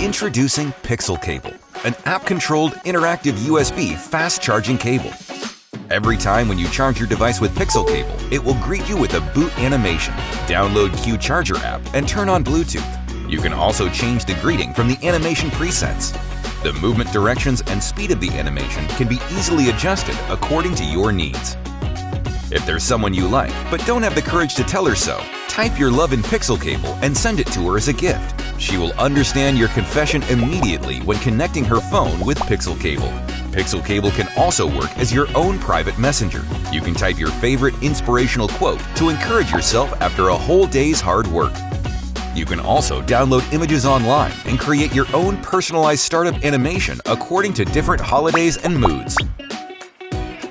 Introducing PixelCable, an app-controlled interactive USB fast-charging cable. Every time when you charge your device with PixelCable, it will greet you with a boot animation. Download Q Charger app and turn on Bluetooth. You can also change the greeting from the animation presets. The movement directions and speed of the animation can be easily adjusted according to your needs. If there's someone you like but don't have the courage to tell her so, type your love in PixelCable and send it to her as a gift. She will understand your confession immediately when connecting her phone with PixelCable. PixelCable can also work as your own private messenger. You can type your favorite inspirational quote to encourage yourself after a whole day's hard work. You can also download images online and create your own personalized startup animation according to different holidays and moods.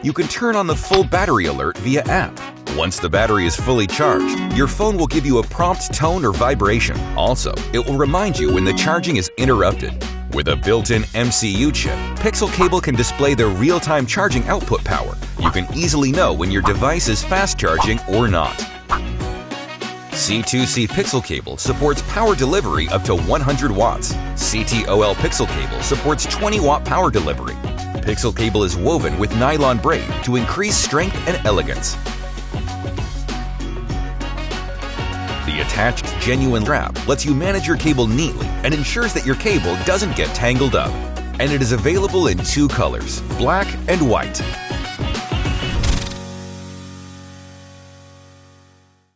You can turn on the full battery alert via app. Once the battery is fully charged, your phone will give you a prompt tone or vibration. Also, it will remind you when the charging is interrupted. With a built-in MCU chip, PixelCable can display the real-time charging output power. You can easily know when your device is fast charging or not. C2C PixelCable supports power delivery up to 100 watts. CTOL PixelCable supports 20-watt power delivery. PixelCable is woven with nylon braid to increase strength and elegance. The attached genuine strap lets you manage your cable neatly and ensures that your cable doesn't get tangled up. And it is available in two colors, black and white.